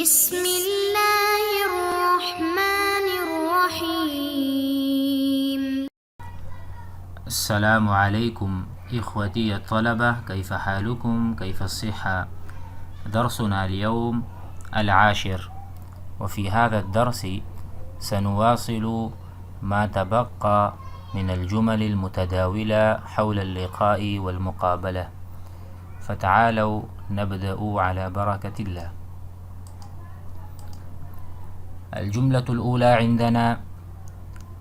بسم الله الرحمن الرحيم. السلام عليكم إخوتي الطلبة، كيف حالكم؟ كيف الصحة؟ درسنا اليوم 10، وفي هذا الدرس سنواصل ما تبقى من الجمل المتداولة حول اللقاء والمقابلة، فتعالوا نبدأ على بركة الله. الجملة الأولى عندنا: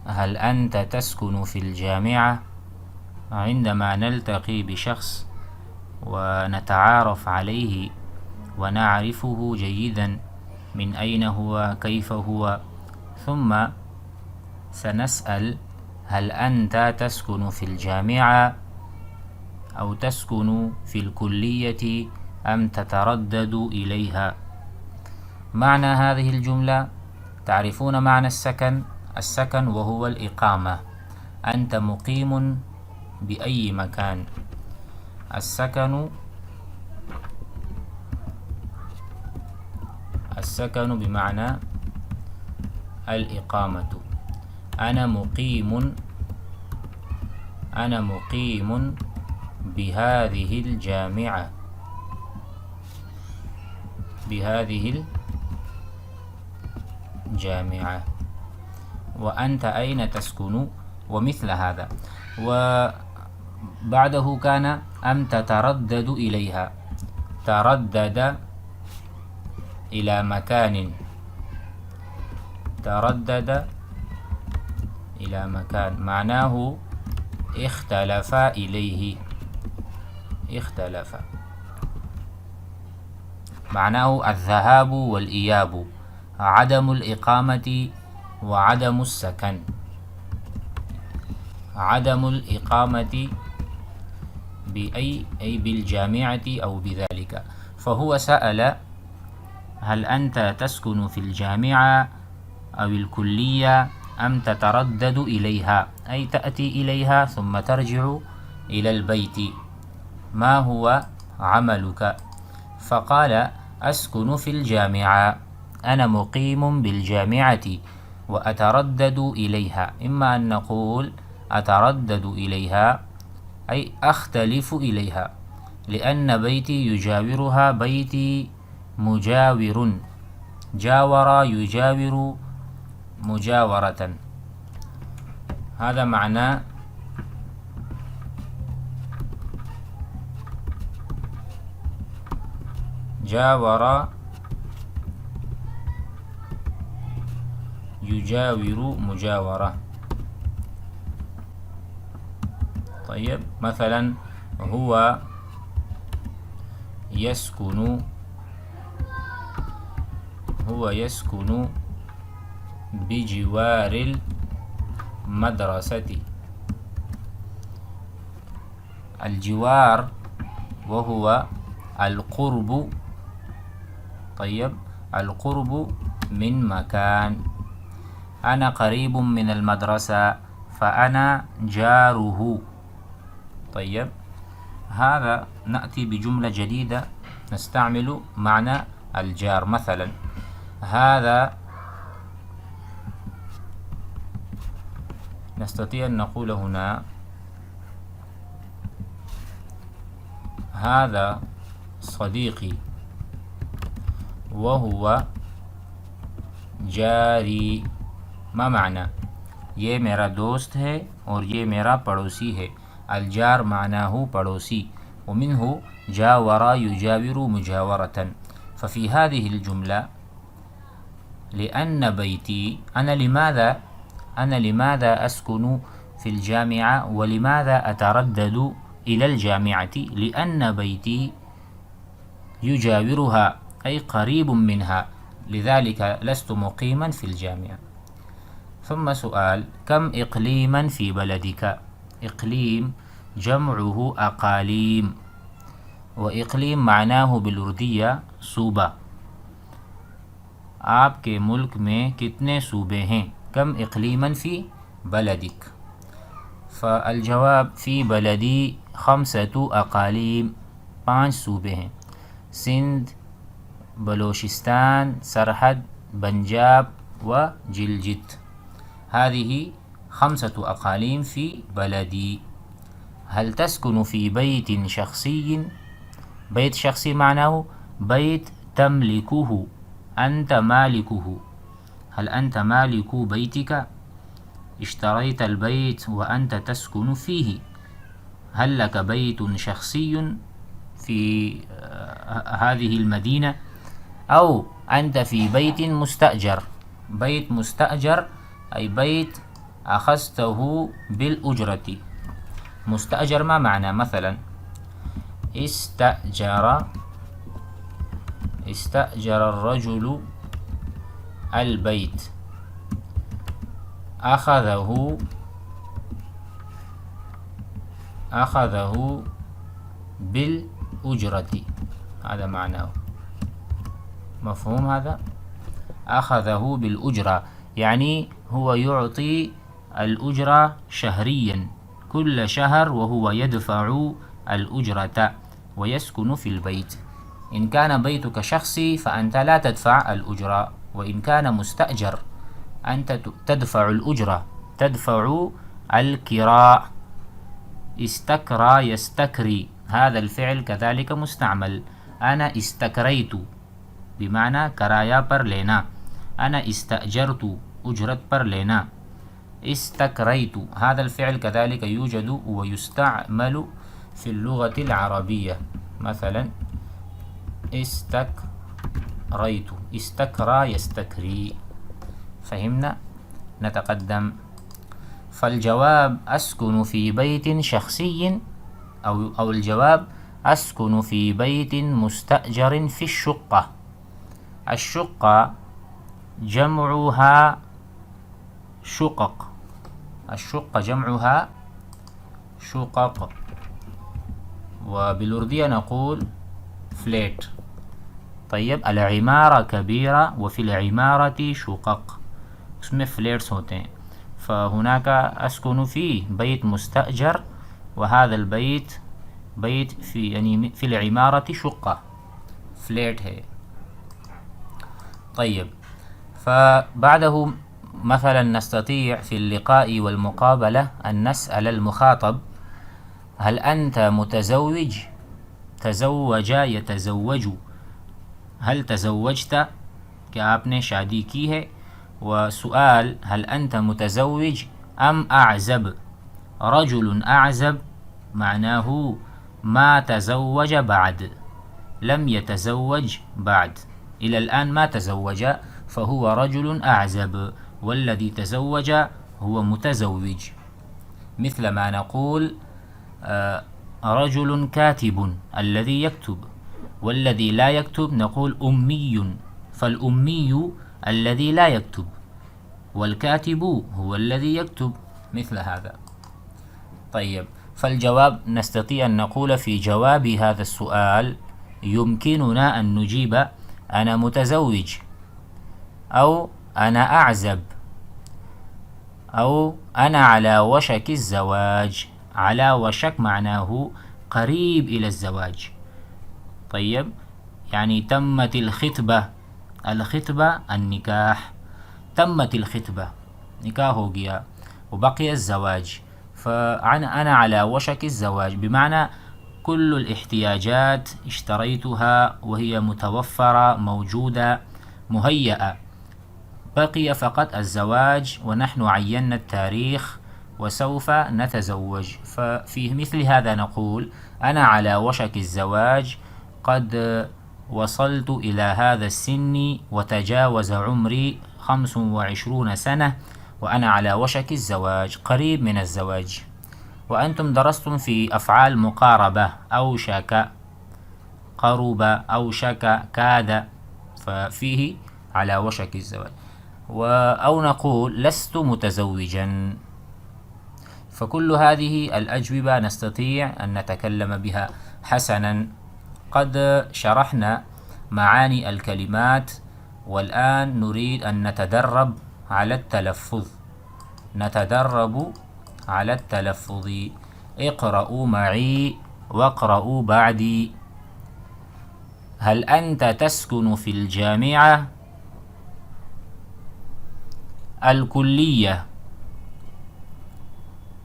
هل أنت تسكن في الجامعة؟ عندما نلتقي بشخص ونتعارف عليه ونعرفه جيدا من أين هو، كيف هو، ثم سنسأل: هل أنت تسكن في الجامعة أو تسكن في الكلية أم تتردد إليها؟ معنى هذه الجملة: تعرفون معنى السكن وهو الإقامة. أنت مقيم بأي مكان. السكن بمعنى الإقامة. أنا مقيم بهذه الجامعة. وأنت أين تسكن؟ ومثل هذا. وبعده كان أم تتردد إليها. تردد إلى مكان. معناه اختلف إليه. معناه الذهاب والإياب، عدم الإقامة وعدم السكن. عدم الإقامة أي بالجامعة أو بذلك. فهو سأل: هل أنت تسكن في الجامعة أو الكلية أم تتردد إليها، أي تأتي إليها ثم ترجع إلى البيت؟ ما هو عملك؟ فقال: أسكن في الجامعة. أنا مقيم بالجامعة وأتردد إليها. إما أن نقول أتردد إليها أي أختلف إليها، لأن بيتي يجاورها. بيتي مجاور. جاور يجاور مجاورة. هذا معنى جاور يجاور مجاورة. طيب، مثلا هو يسكن بجوار المدرسة. الجوار وهو القرب. طيب، القرب من مكان. أنا قريب من المدرسة فأنا جاره. طيب، هذا نأتي بجملة جديدة نستعمل معنى الجار. مثلا هذا نستطيع أن نقول هنا: هذا صديقي وهو جاري. ما معنى؟ ये मेरा दोस्त है और ये मेरा पड़ोसी है। الجار معناه पड़ोसी، ومنه جاور يجاور مجاورة. ففي هذه الجملة لأن بيتي، أنا لماذا أسكن في الجامعة ولماذا أتردد إلى الجامعة؟ لأن بيتي يجاورها أي قريب منها، لذلك لست مقيما في الجامعة. ثم سؤال: كم إقليما في بلدك؟ إقليم جمعه أقاليم، وإقليم معناه بالأردية सूबा. आपके मुल्क में कितने सूबे हैं? कम इक़लीमन फ़ी बलदिक। फ़अल-जवाब फ़ी बलदी 5 अक़ालीम, 5 सूबे हैं। सिंध بلوشستان، سرحد، بنجاب وجلجت. هذه 5 أقاليم في بلدي. هل تسكن في بيت شخصي؟ بيت شخصي معناه بيت تملكه، أنت مالكه. هل أنت مالك بيتك؟ اشتريت البيت وأنت تسكن فيه. هل لك بيت شخصي في هذه المدينة؟ أو أنت في بيت مستأجر. بيت مستأجر أي بيت أخذته بالأجرة. مستأجر ما معنى؟ مثلا استأجر الرجل البيت، أخذه بالأجرة، هذا معناه. مفهوم هذا؟ أخذه بالأجرة يعني هو يعطي الأجرة شهريا، كل شهر وهو يدفع الأجرة ويسكن في البيت. إن كان بيتك شخصي فأنت لا تدفع الأجرة، وإن كان مستأجر أنت تدفع الأجرة، تدفع الكراء. استكرى يستكري، هذا الفعل كذلك مستعمل. أنا استكريت بمعنى كرايا پر لینا، أنا استأجرت أجرت پر لینا. استكريت هذا الفعل كذلك يوجد ويستعمل في اللغة العربية. مثلا استكريت، استكرى يستكري. فهمنا؟ نتقدم. فالجواب أسكن في بيت شخصي، أو الجواب أسكن في بيت مستأجر في الشقة. الشقة جمعها شقق، الشقة جمعها شقق، وبالأردية نقول فليت. طيب العمارة كبيرة وفي العمارة شقق، اسمه فليتس होते हैं. فهناك أسكن في بيت مستأجر، وهذا البيت بيت في العمارة شقة، فليت है. طيب فبعده مثلا نستطيع في اللقاء والمقابلة أن نسأل المخاطب: هل أنت متزوج؟ تزوج يتزوج. هل تزوجت؟ क्या आपने शादी की है؟ وسؤال: هل أنت متزوج أم أعزب؟ رجل أعزب معناه ما تزوج بعد، لم يتزوج بعد، إلى الآن ما تزوج، فهو رجل أعزب. والذي تزوج هو متزوج. مثل ما نقول رجل كاتب، الذي يكتب. والذي لا يكتب نقول أمي، فالأمي الذي لا يكتب، والكاتب هو الذي يكتب. مثل هذا. طيب فالجواب نستطيع أن نقول في جواب هذا السؤال يمكننا أن نجيب: أنا متزوج، أو أنا أعزب، أو أنا على وشك الزواج. على وشك معناه قريب إلى الزواج. طيب يعني تمت الخطبة، الخطبة النكاح، تمت الخطبة نكاح हो गया وبقي الزواج، فأنا على وشك الزواج بمعنى كل الاحتياجات اشتريتها وهي متوفرة موجودة مهيئة، بقي فقط الزواج ونحن عينا التاريخ وسوف نتزوج. ففي مثل هذا نقول: أنا على وشك الزواج، قد وصلت إلى هذا السن وتجاوز عمري 25 سنة، وأنا على وشك الزواج، قريب من الزواج. وأنتم درستم في أفعال مقاربة: أوشك، قرب، أوشك، كاد، ففيه على وشك الزواج. أو نقول لست متزوجا. فكل هذه الأجوبة نستطيع أن نتكلم بها. حسنا، قد شرحنا معاني الكلمات، والآن نريد أن نتدرب على التلفظ. نتدرب على التلفظ. اقرأوا معي واقرأوا بعدي. هل أنت تسكن في الجامعة الكلية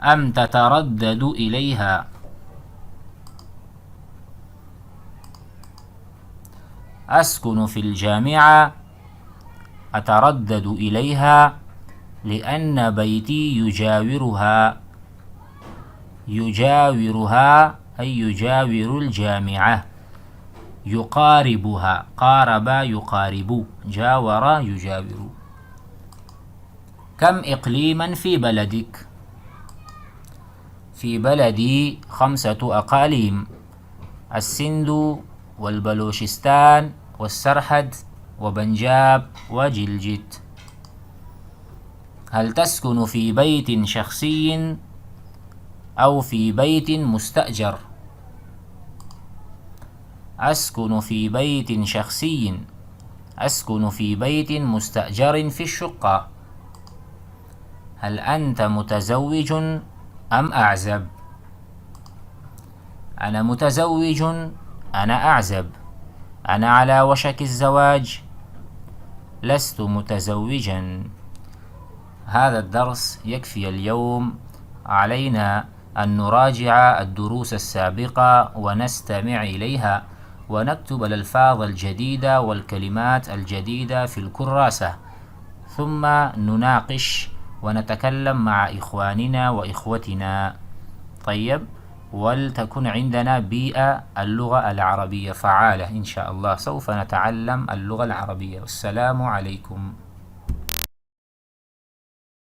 أم تتردد إليها؟ أسكن في الجامعة، أتردد إليها لأن بيتي يجاورها. يجاورها أي يجاور الجامعة. يقاربها، قارب يقارب، جاور يجاور. كم إقليما في بلدك؟ في بلدي 5 أقاليم: السند والبلوشستان والسرحد وبنجاب وجلجت. هل تسكن في بيت شخصي أو في بيت مستأجر؟ أسكن في بيت شخصي. أسكن في بيت مستأجر في الشقة. هل أنت متزوج أم أعزب؟ أنا متزوج. أنا أعزب. أنا على وشك الزواج. لست متزوجا. هذا الدرس يكفي اليوم. علينا أن نراجع الدروس السابقة ونستمع إليها ونكتب الألفاظ الجديدة والكلمات الجديدة في الكراسة، ثم نناقش ونتكلم مع إخواننا وإخوتنا. طيب، ولتكن عندنا بيئة اللغة العربية فعالة إن شاء الله. سوف نتعلم اللغة العربية. والسلام عليكم.